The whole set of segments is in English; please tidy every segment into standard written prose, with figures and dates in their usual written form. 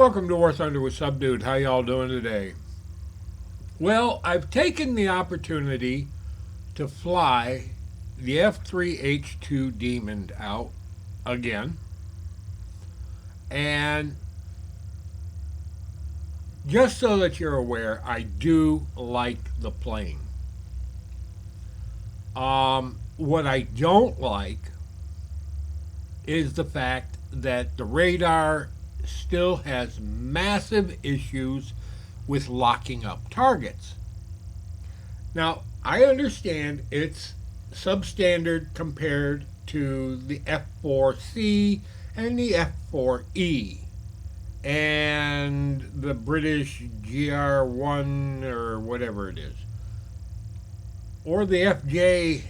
Welcome to War Thunder with Subdued. How y'all doing today? Well, I've taken the opportunity to fly the F3H2 Demon out again. And just so that you're aware, I do like the plane. What I don't like is the fact that the radar still has massive issues with locking up targets. Now, I understand it's substandard compared to the F4C and the F4E and the British GR1 or whatever it is, or the FJ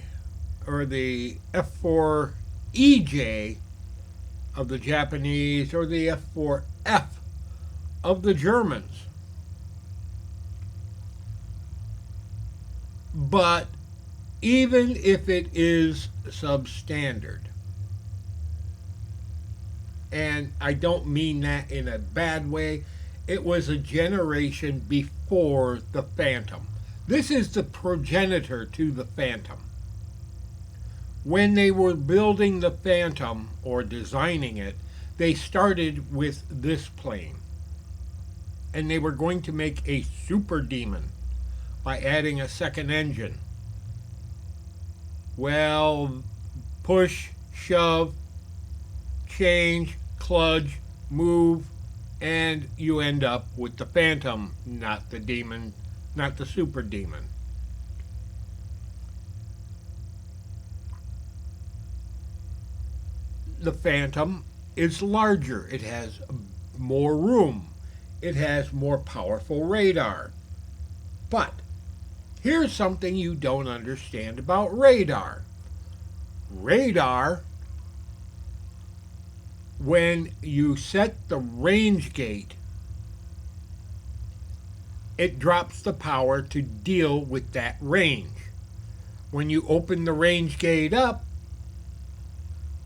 or the F4EJ of the Japanese or the F4F of the Germans. But even if it is substandard, and I don't mean that in a bad way, it was a generation before the Phantom. This is the progenitor to the Phantom. When they were building the Phantom or designing it, they started with this plane. And they were going to make a Super Demon by adding a second engine. Well, push, shove, change, kludge, move, and you end up with the Phantom, not the Demon, not the Super Demon. The Phantom is larger. It has more room. It has more powerful radar. But here's something you don't understand about radar. Radar, when you set the range gate, it drops the power to deal with that range. When you open the range gate up,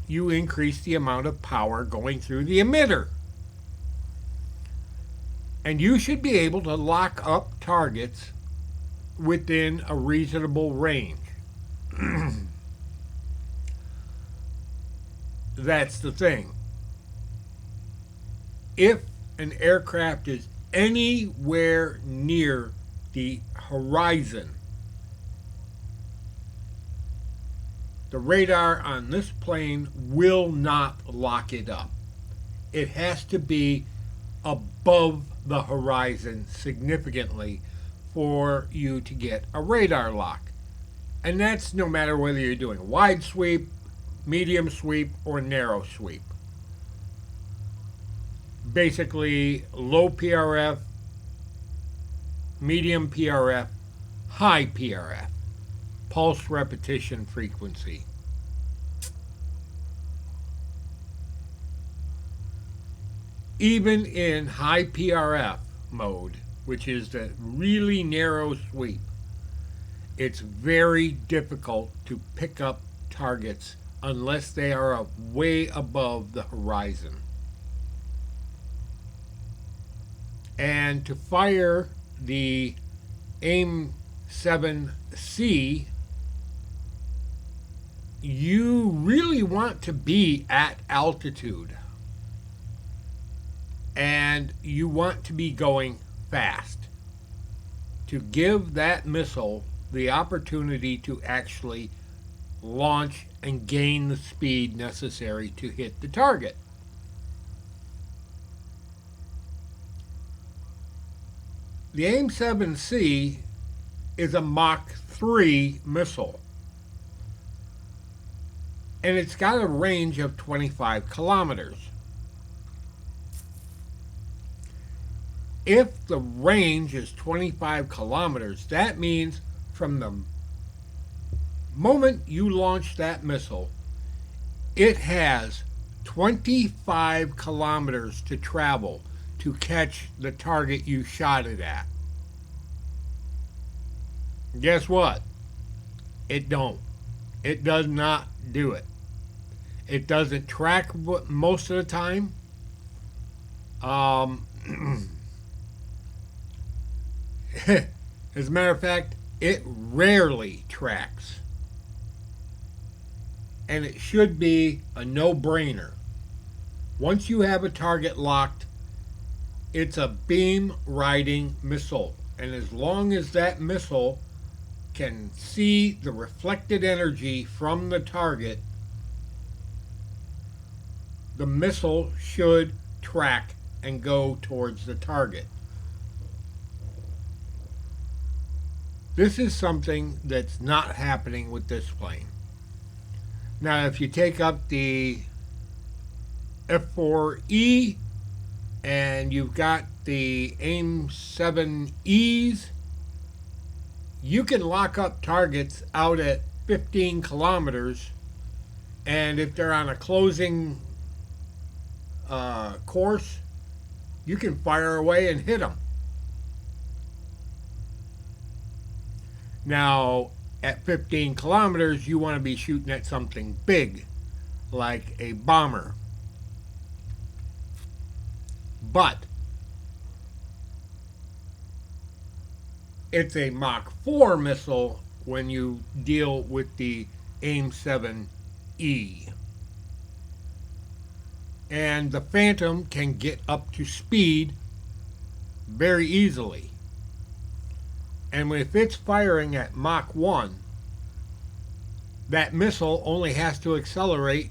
you increase the amount of power going through the emitter. And you should be able to lock up targets within a reasonable range. That's the thing. If an aircraft is anywhere near the horizon, the radar on this plane will not lock it up. It has to be above the horizon significantly for you to get a radar lock. And that's no matter whether you're doing wide sweep, medium sweep, or narrow sweep. Basically, low PRF, medium PRF, high PRF. Pulse repetition frequency. Even in high PRF mode, which is the really narrow sweep, it's very difficult to pick up targets unless they are way above the horizon. And to fire the AIM-7C, you really want to be at altitude. And you want to be going fast to give that missile the opportunity to actually launch and gain the speed necessary to hit the target. The AIM-7C is a Mach 3 missile, and it's got a range of 25 kilometers. If the range is 25 kilometers, that means from the moment you launch that missile, it has 25 kilometers to travel to catch the target you shot it at. Guess what? It don't. It does not do it. It doesn't track most of the time. As a matter of fact, it rarely tracks. And it should be a no-brainer. Once you have a target locked, it's a beam riding missile. And as long as that missile can see the reflected energy from the target, the missile should track and go towards the target. This is something that's not happening with this plane. Now, if you take up the F4E and you've got the AIM-7Es, you can lock up targets out at 15 kilometers, and if they're on a closing course, you can fire away and hit them. Now, at 15 kilometers, you want to be shooting at something big, like a bomber. But it's a Mach 4 missile when you deal with the AIM-7E. And the Phantom can get up to speed very easily. And if it's firing at Mach 1, that missile only has to accelerate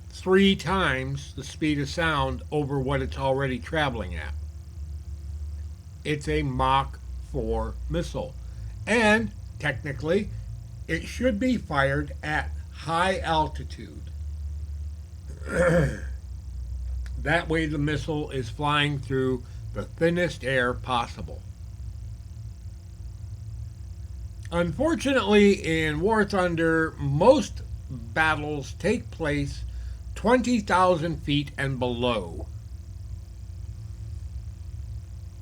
3 times the speed of sound over what it's already traveling at. It's a Mach 4 missile. And technically, it should be fired at high altitude. That way the missile is flying through the thinnest air possible. Unfortunately, in War Thunder, most battles take place 20,000 feet and below.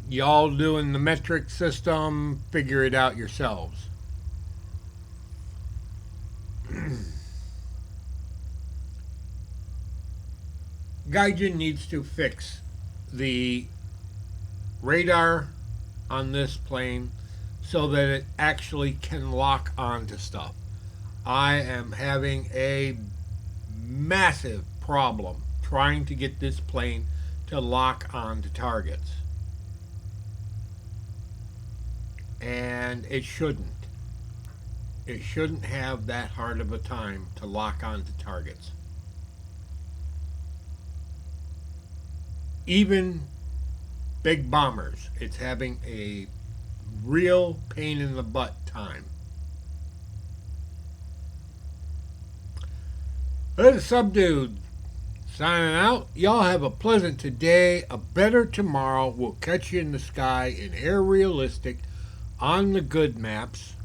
Y'all doing the metric system, figure it out yourselves. Gaijin needs to fix the radar on this plane so that it actually can lock onto stuff. I am having a massive problem trying to get this plane to lock onto targets. And it shouldn't. It shouldn't have that hard of a time to lock onto targets. Even big bombers, it's having a real pain in the butt time. This is Subdude signing out. Y'all have a pleasant today, a better tomorrow. We'll catch you in the sky in Air Realistic on the good maps,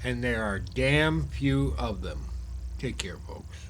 and there are damn few of them. Take care, folks.